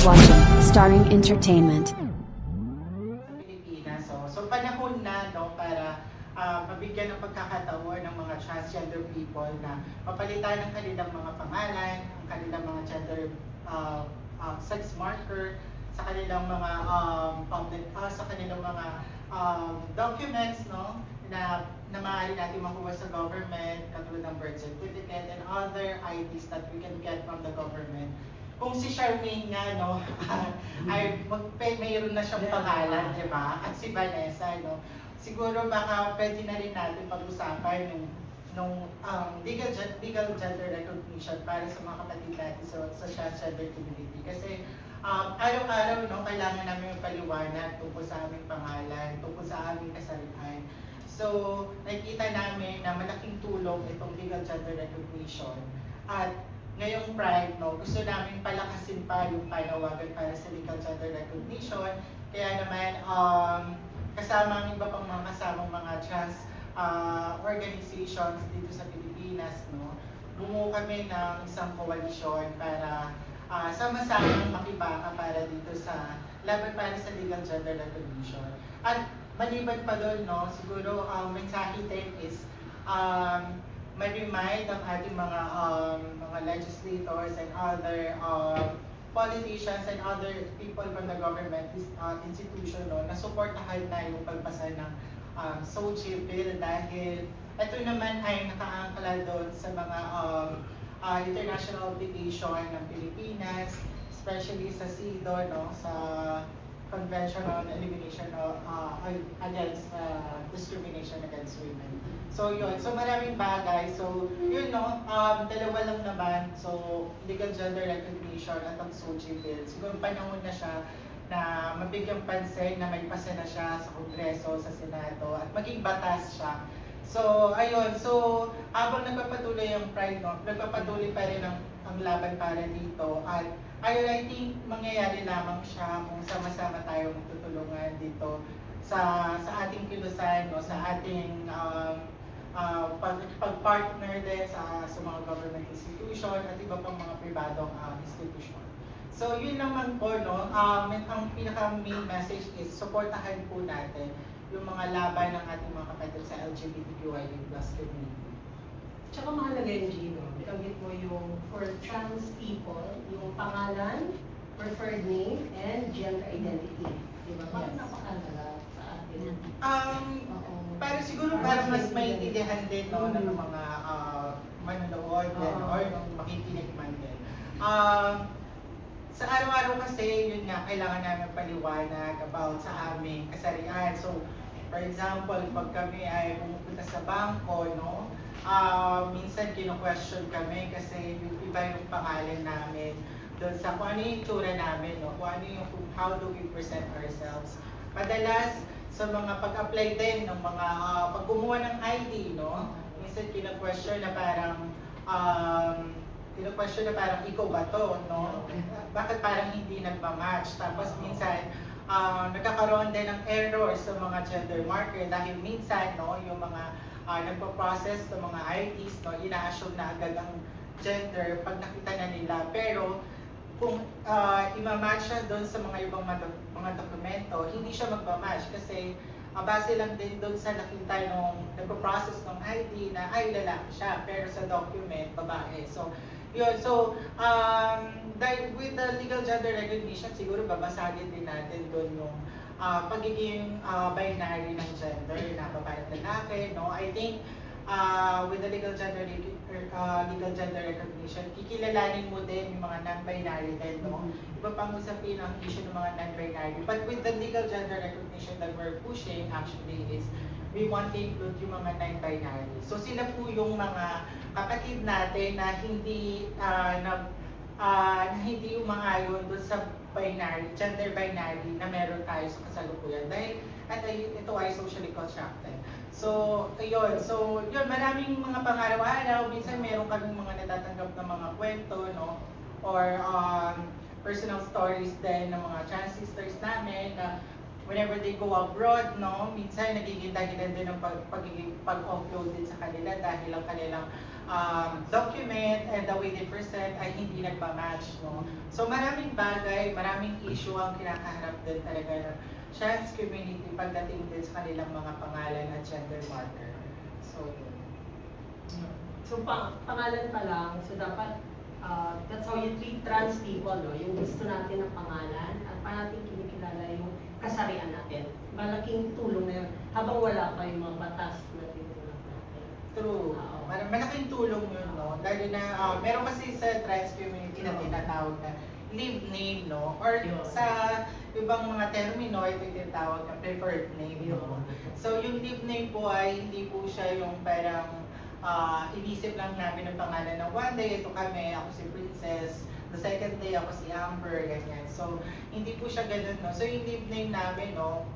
watching Starring Entertainment. Pilipinas. So panahon na no para mabigyan ng pagkakataon ng mga transgender people na mapalitan ng kanilang mga pangalan, ang kanilang mga gender sex marker sa kanilang mga sa kanilang mga documents no na maaari natin makuha sa government, katulad ng birth certificate and other IDs that we can get from the government. Kung si Charmaine nga, no, ay mayroon na siyang pangalan, di ba? At si Vanessa, no, siguro baka pwede na rin natin pag-usapan nung legal gender recognition para sa mga kapatid natin sa transgender community. Kasi araw-araw, no, kailangan namin paliwanag tungkol sa aming pangalan, tungkol sa aming kasarian. So, nakikita namin na malaking tulong itong legal gender recognition. At ngayong Pride, no, gusto namin palakasin pa yung panawagan para sa legal gender recognition. Kaya naman, kasama ang iba pang mga kasamang mga trans organizations dito sa Pilipinas, no, bumuo kami ng isang koalisyon para sama-sama makibaka para dito sa laban para sa legal gender recognition. At maliban pa doon, no, siguro mensahe din is ma-remind ang ating mga legislators and other politicians and other people from the government institution no, na suportahan na yung pagpasa ng SOGI bill dahil ito naman ay nakaangkla doon sa mga international obligation ng Pilipinas, especially sa CEDAW, no, sa Convention on Elimination of Against Discrimination Against Women. So yun, so maraming bagay. So yun no, dalawa lang naman. So legal gender recognition at ang SOGI bill. Siguro panahon na siya na mabigyang pansin na may pasa na siya sa Kongreso, sa Senado at maging batas siya. So ayun, so habang nagpapatuloy ang Pride, no, nagpapatuloy pa rin ang laban para dito at ayun, I think mangyayari lamang siya kung sama-sama tayo magtutulungan dito sa ating kilusan, no, sa ating pag-partner din sa mga government institution at iba pang mga pribadong institution. So yun naman po, no, ang pinaka-main message is supportahan po natin yung mga laban ng ating mga kapatid sa LGBTQIA+ community. Tsaka mahalaga yung Gino, bitanggit mo yung for trans people, yung pangalan, preferred name, and gender identity. Diba? Bakit napakalaga sa atin? Para siguro para mas maintindihan din no, ng mga manonood din or ng makikinig man din. Sa araw-araw kasi, yun nga, kailangan namin paliwanag about sa aming kasarian. So, for example, pag kami ay pumupunta sa bangko, no, minsan kino-question kami kasi yung iba yung pangalan namin doon sa kung ano yung itsura namin, no, kung ano yung how do we present ourselves. Madalas, sa mga pag-apply din ng mga pag kumuha ng ID, no, minsan kino-question na parang ikaw ba to, no? Bakit parang hindi nagma-match? Tapos minsan, nagkakaroon din ng error sa mga gender marker dahil minsan, no, yung mga nagpo-process ng mga IDs, no, ina-assume na agad ang gender pag nakita na nila. Pero kung ima-match siya doon sa mga ibang mga dokumento, hindi siya magma-match kasi base lang din doon sa nakita nung nagpo-process ng ID na ay lalaki siya, pero sa document, babae. So, yun. So, with the legal gender recognition, siguro babasagin din natin doon yung pagiging binary ng gender, na babae at lalaki, no? I think with the legal gender recognition, kikilalanin mo din yung mga non-binary din, no? Iba pang usapin ang issue ng mga non-binary. But with the legal gender recognition that we're pushing actually is we want to include yung mga non-binary. So sila po yung mga kapatid natin na hindi hindi umaayon doon sa binary, gender binary na meron tayo sa kasalukuyan dahil ito ay socially constructed. So, ayun. So, yun, maraming mga pang-araw-araw. Minsan meron kaming mga natatanggap na mga kwento, no? Or personal stories din ng mga trans sisters namin na whenever they go abroad, no, minsan nagiging dahilan din ng pag-offload din sa kanila dahil ang kanilang document and the way they present ay hindi nagpa-match, no. So maraming bagay, maraming issue ang kinakaharap din talaga ng trans community pagdating din sa kanilang mga pangalan at gender marker. So, So, pangalan pa lang, so dapat, that's how you treat trans people, no? Yung gusto natin ng pangalan at paano natin kinikilala yung kasarian natin. Malaking tulong na yun habang wala pa yung mga batas na tinulak natin. true. Malaking tulong yun, no? Dahil na, meron kasi sa trans community na tinatawag na live name, no? Or sa ibang mga termino, ito yung tinatawag na preferred name, no? So, yung live name po ay hindi po siya yung parang inisip lang namin ng pangalan ng one day, ito kami, ako si Princess, the second day ako si Amber, ganyan. So, hindi po siya ganun, no? So, yung live name namin, no?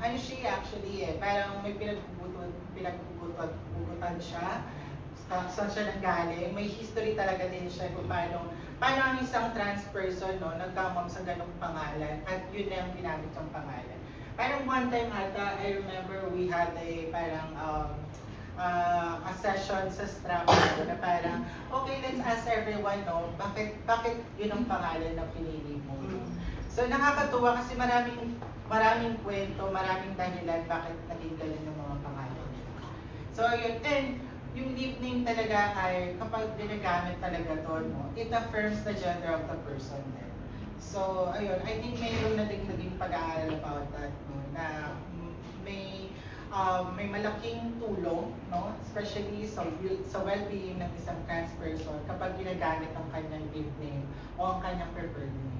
Ano siya actually parang may pinagpugutan siya, saan siya nanggaling, may history talaga din siya kung paano ang isang trans person, no, nagkamam sa ganung pangalan at yun na yung ginamit yung pangalan. Parang one time ata, I remember we had a parang a session sa Strappo na parang, okay, let's ask everyone, no, bakit yun ang pangalan na pinili mo. So nakakatuwa kasi maraming kwento, maraming dahilan bakit naging ganun yung mga pangalan. So yun, and yung live name talaga ay kapag ginagamit talaga to, no, it affirms the gender of the person then. So ayun, I think mayroon na din naging pag-aaral about that, no, na may malaking tulong, no, especially sa well-being ng isang trans person kapag ginagamit ang kanyang live name o ang kanyang preferred name.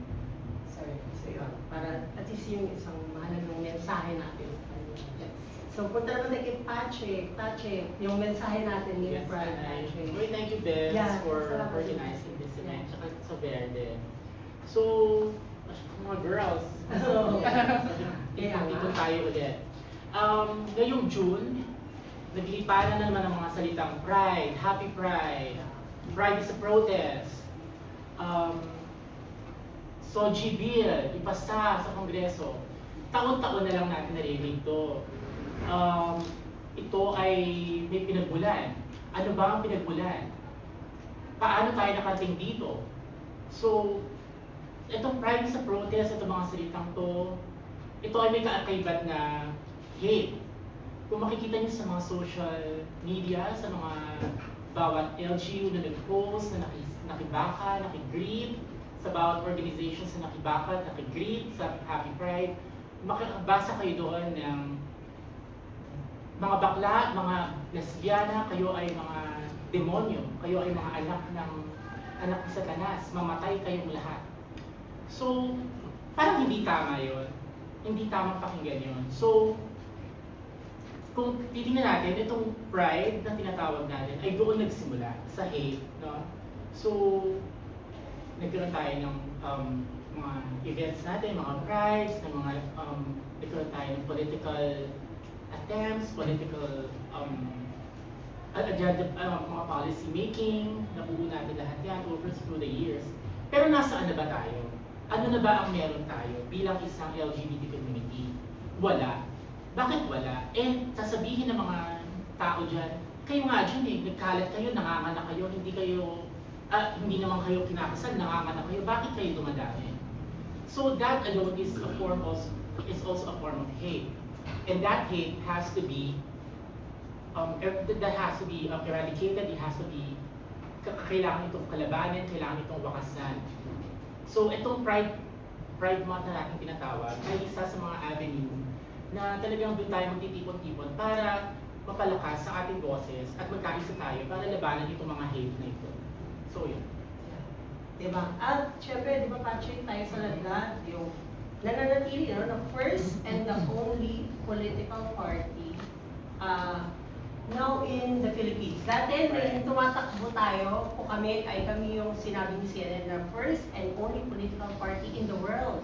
So yun, para at least yung isang mahalagang mensahe natin sa kanila. yes. So, punta naman na kay Patrick, yung mensahe natin ni Yes, Pride Patrick. Well, thank you, Beth, Yeah, for salamat. organizing this event. Yeah. Tsaka sa Verde. So, mga girls. So, Yeah. dito tayo ulit. Ngayong June, nagliparan na naman ang mga salitang Pride, Happy Pride, Pride is a protest, Soji Bill, ipasa sa Kongreso. Taon-taon na lang natin narinig to. Ito ay may pinagmulan. Ano ba ang pinagmulan? Paano tayo nakarating dito? So, itong pride sa protest, itong mga salitang to, ito ay may kaakaibat na hate. Kung makikita niyo sa mga social media, sa mga bawat LGU na nag-post, na nakibaka, nakigreet, sa bawat organizations na nakibaka, nakigreet sa Happy Pride, makakabasa kayo doon ng mga bakla, mga lesbiana, kayo ay mga demonyo, kayo ay mga anak ni Satanas, mamatay kayong lahat. So, parang hindi tama yun. Hindi tamang pakinggan yun. So, kung titingnan natin, itong pride na tinatawag natin ay doon nagsimula, sa hate, no? So, nagkaroon tayo ng mga events natin, mga prides, ng mga nagkaroon tayo ng political attempts, political agenda, mga policy making, nabuo natin lahat yan over through the years. Pero nasaan na ba tayo? Ano na ba ang meron tayo bilang isang LGBT community? Wala. Bakit wala? Sasabihin ng mga tao dyan, kayo nga dyan nagkalat kayo, nanganganak kayo, hindi naman kayo kinakasal, nanganganak kayo, bakit kayo dumadami? So that alone is also a form of hate. And that hate has to be eradicated, it has to be, kailangan itong kalabanin, kailangan itong wakasan. So itong Pride Month na natin tinatawag ay isa sa mga avenue na talagang doon tayo magtitipon-tipon para mapalakas sa ating boses at magkaisa tayo para labanan itong mga hate na ito. So yun. Diba? At syempre, di ba Patrick, tayo sa ladlad, yung nananatili, no, the first and the only political party now in the Philippines. Dati, nung tumatakbo tayo, kami yung sinabi ni CNN na first and only political party in the world.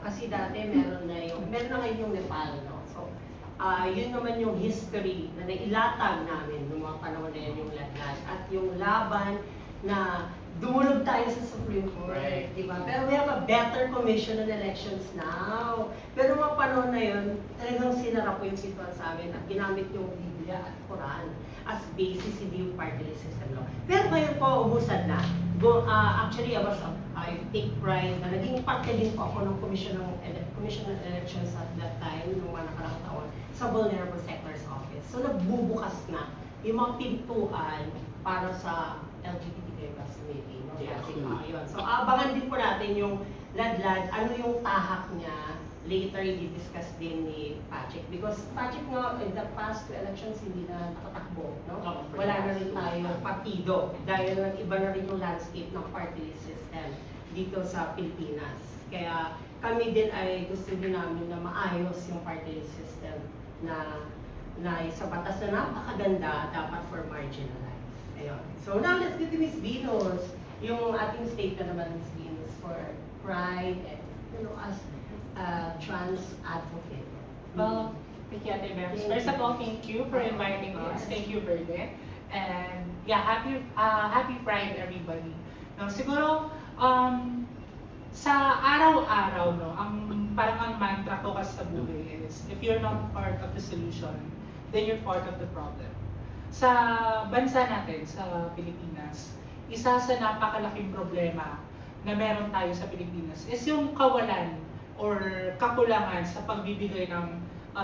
Kasi dati meron na ngayon yung Nepal, no? So, yun naman yung history na nailatag namin noong mga panahon na yun, yung ladlad. At yung laban na dumulog tayo sa Supreme Court, Right. di ba? Pero we have a better commission on elections now. Pero mga panahon na yun, talagang sinara ko yung sitwasyon sa amin at ginamit yung Biblia at Quran as basis, hindi yung party list system law. Pero ngayon po, ubusan na. Actually, I take pride na naging parte din po ako ng Commission on Elections at that time, nung mga nakaraang taon, sa Vulnerable Sectors Office. So, nagbubukas na yung mga pintuan para sa LGBTQ plus community. No? Yes. Kasi, yun. So, abangan din po natin yung ladlad, ano yung tahak niya. Later, i-discuss din ni Patrick. Because Patrick nga, in the past two elections, hindi na nakatakbo. No? Wala na rin tayo partido. Dahil iba na rin yung landscape ng party list system dito sa Pilipinas. Kaya kami din ay gusto din namin na maayos yung party list system na sa batas na napakaganda dapat for marginalized. Ayun. So now let's get to Ms. Venus. Yung ating statement naman, Ms. Venus, for pride and as trans advocate. Well, thank you, Ate Bems. First of all, thank you for inviting us. Thank you, Verde. And yeah, happy Pride, everybody. No, siguro, sa araw-araw, no, parang ang mantra ko kasi sa buhay is, if you're not part of the solution, then you're part of the problem. Sa bansa natin, sa Pilipinas, isa sa napakalaking problema na meron tayo sa Pilipinas is yung kawalan or kakulangan sa pagbibigay ng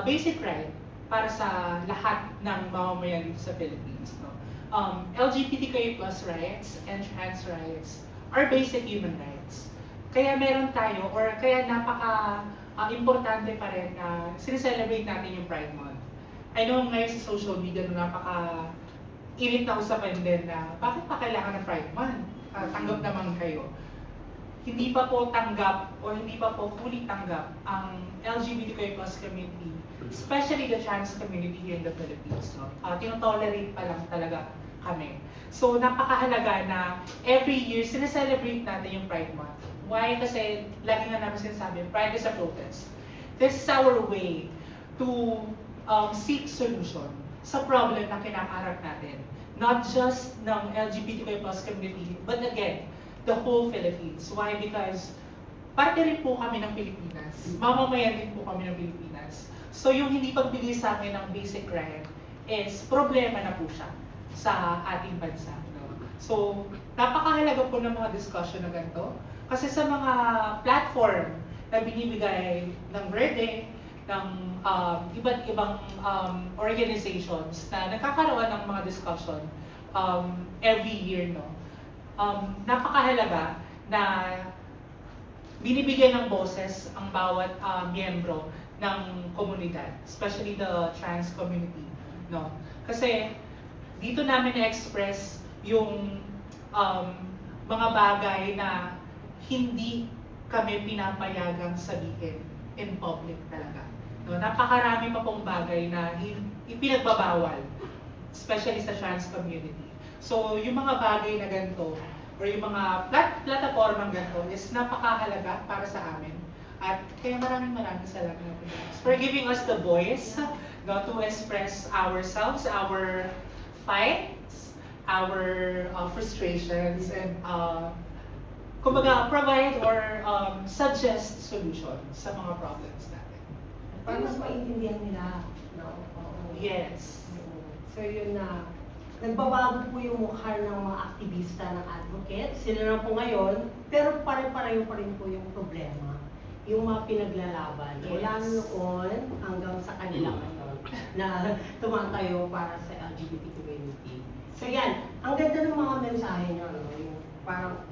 basic right para sa lahat ng mamamayan dito sa Philippines. No? LGBTQI+ rights and trans rights are basic human rights. Kaya meron tayo, or kaya importante pa rin na sineselebrate natin yung Pride Month. I know ngayon sa social media init na usapan din na bakit pa kailangan ng Pride Month? Tanggap naman kayo. Hindi pa po tanggap o hindi pa po fully tanggap ang LGBTQI+ community, especially the trans community here in the Philippines. No? Tinotolerate pa lang talaga kami. So napakahalaga na every year sineselebrate natin yung Pride Month. Why? Kasi lagi nga namin sinasabi, Pride is a protest. This is our way to seek solution sa problem na kinakaharap natin. Not just ng LGBTQI+ community, but again, the whole Philippines. Why? Because parte rin po kami ng Pilipinas. Mamamayan din po kami ng Pilipinas. So yung hindi pagbigay sa amin ng basic right is problema na po siya sa ating bansa. No? So napakahalaga po ng mga discussion na ganito. Kasi sa mga platform na binibigay ng Verde, ng iba't ibang organizations na nagkakaroon ng mga discussion every year, no? Napakahalaga na binibigyan ng boses ang bawat miyembro ng komunidad, especially the trans community, no? Kasi dito namin na-express yung mga bagay na hindi kami pinapayagang sabihin in public talaga. No, napakarami pa pong bagay na ipinagbabawal, especially sa trans community. So, yung mga bagay na ganito, or yung mga plataformang ganito is napakahalaga para sa amin. At kaya maraming salamat for giving us the voice, no, to express ourselves, our fights, our frustrations, and kumbaga, provide or suggest solutions sa mga problems natin. Para mas maintindihan nila. No? Oo. Yes. So yun na, nagbabago po yung mukha ng mga aktivista ng advocates. Sila na po ngayon, pero pare-pareho pa rin po yung problema. Yung mga pinaglalaban. Yes. Mula noon hanggang sa kanila ngayon na tumatayo para sa LGBT community. So yan, ang ganda ng mga mensahe nyo, no? Yung parang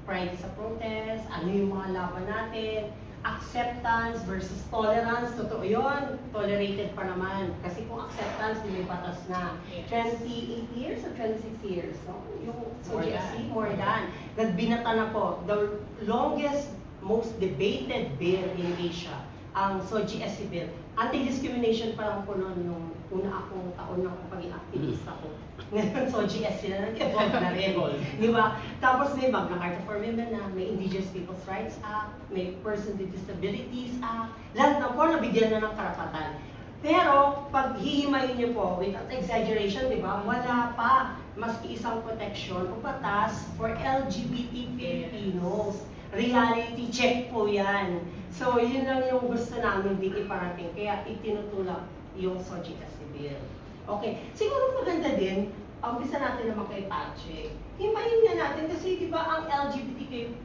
pride sa protest, ano yung mga laban natin, acceptance versus tolerance, totoo yun, tolerated pa naman. Kasi kung acceptance, may batas na. Yes. 28 years or 26 years, no? Yung More GSC, than. more than. Nagbinata na po, the longest, most debated bill in Asia, ang SOGSC bill. Anti-discrimination pa lang po noon nung una akong taon ng pagiging activista ko. Ngayon, SOGSC na nag-evolve na rin. Di ba? Tapos may Magna Carta for Women na, may Indigenous Peoples' Rights Act, may Person with Disabilities Act. Lahat na po nabigyan na ng karapatan. Pero, pag hihimayin niyo po, without exaggeration, di ba, wala pa maski isang protection o batas for LGBT Filipinos. Reality check po yan. So, yun lang yung gusto namin din iparating. Kaya itinutulak yung Societas Civil. Okay, siguro maganda din, umpisa natin naman kay Patrick. Himayin nga natin kasi di ba ang LGBTQIA+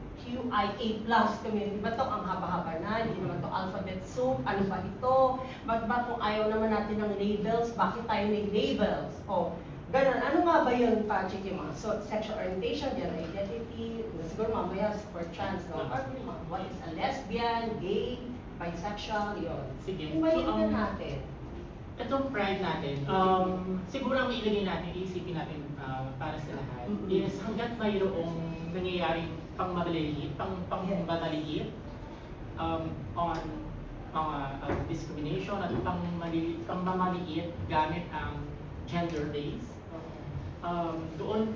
community, ba ito ang haba-haba na, hindi naman ito alphabet soup, ano ba ito? Ba't ba kung ayaw naman natin ng labels, bakit tayo may labels? O, ganun. Ano nga ba yun, Patrick, yung mga sexual orientation, gender identity, siguro mamaya for trans, no? Or what is a lesbian, gay, bisexual, yun. Sige. Himayin So, na natin. Itong pride natin, siguro ang iilagay natin, iisipin natin para sa lahat, is hanggat mayroong nangyayaring pangmamaliit, pangmamaliit on discrimination at pangmamaliit gamit ang gender base, doon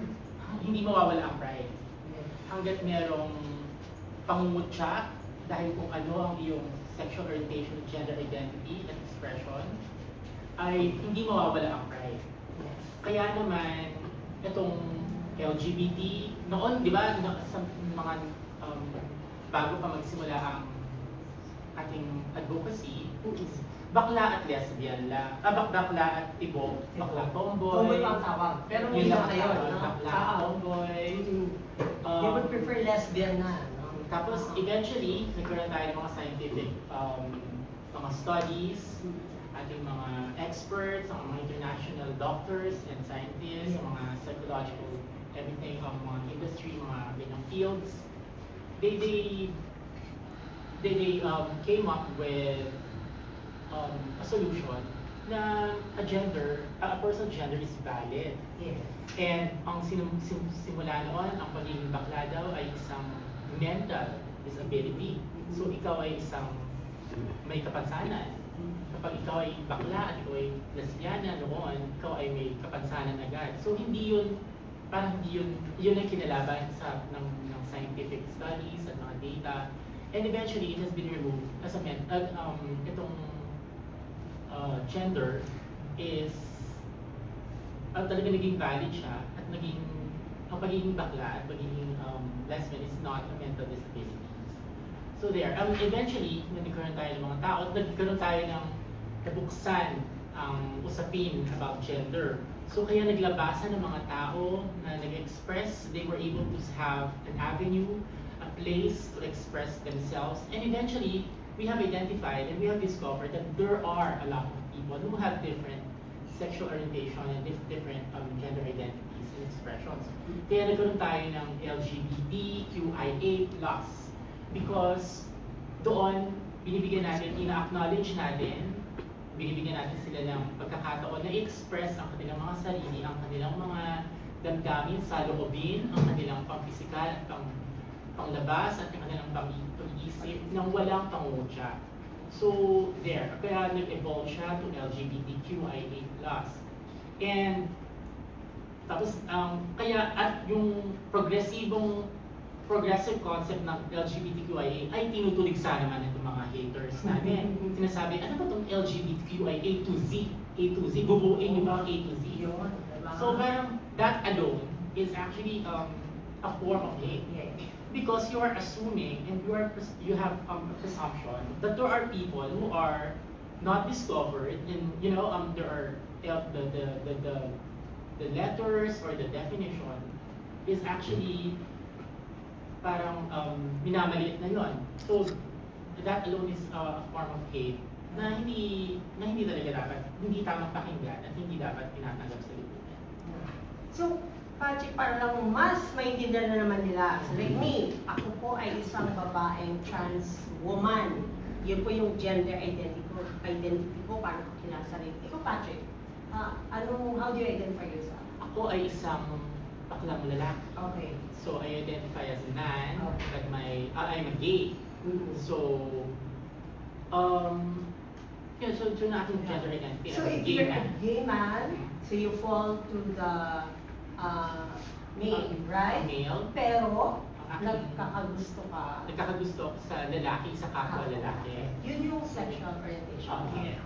hindi mawawala ang pride. Hanggat merong pangungutya dahil kung ano ang iyong sexual orientation, gender identity, and expression, ay hindi mawawala ang pride. Kaya naman, itong LGBT, noon, di ba, sa mga bago pa magsimula ang ating advocacy, bakla at lesbian lang. Bakla at tibok, bakla tomboy. Tomboy pa ang tawag. Pero Yun hindi lang na ang kayo, tawag, no? bakla, tomboy. They would prefer lesbian na, no? Tapos eventually, nagkaroon tayo ng mga scientific mga studies, ating mga experts, ang mga international doctors and scientists, mga psychological, everything, mga industry, mga ganyang fields. They came up with a solution na a person's gender is valid. Yes. And ang simula noon, ang pagiging bakla daw ay isang mental disability. So ikaw ay isang may kapansanan. Kapag ikaw ay bakla at ikaw ay lesbiana noon, ikaw ay may kapansanan agad. So hindi yun, parang hindi yun ang kinalaban ng scientific studies at mga data. And eventually, it has been removed as a itong gender is talaga naging valid siya at ang pagiging bakla at pagiging lesbian is not a mental disability. So there, eventually, nagkaroon tayo ng mga tao, nagkaroon tayo ng nabuksan ang usapin about gender. So kaya naglabasan ng mga tao na nag-express, they were able to have an avenue, a place to express themselves. And eventually, we have identified and we have discovered that there are a lot of people who have different sexual orientation and different gender identities and expressions. Kaya nagkaroon tayo ng LGBTQIA+. Because doon, binibigyan natin, ina-acknowledge natin, binibigyan natin sila ng pagkakataon na i-express ang kanilang mga sarili, ang kanilang mga damdamin sa loobin, ang kanilang pang-physical at panglabas at ang kanilang pag-iisip nang walang pangungutya. So, there. Kaya nag-evolve siya to LGBTQIA+. And, tapos, kaya at yung progressive concept ng LGBTQIA ay tinutuligsa naman itong mga haters natin. Sinasabi, ano ba itong LGBTQIA to Z? A to Z, bubuin yung mga A to Z. So parang that alone is actually a form of hate. Because you are assuming and you have a presumption that there are people who are not discovered and there are the letters or the definition is actually parang minamaliit na yon. So that alone is a form of hate na hindi talaga dapat, hindi tamang pakinggan at hindi dapat tinatanggap sa lipunan. So, Patrick, para lang mas maintindihan na naman nila. So, like me, ako po ay isang babaeng trans woman. Yun po yung gender identity ko, paano ko kinasarili. Ikaw, Patrick, how do you identify yourself? Ako ay isang baklang lalaki. Okay. So I identify as a man, Okay. but I'm a gay. So, so na aking gender identity. So, I'm a if gay you're man. a gay man, so you fall to the male, right? Male. Pero, Ang aking- nagkakagusto ka. Nagkakagusto sa lalaki, sa kapwa lalaki. Yun yung sexual orientation. Okay.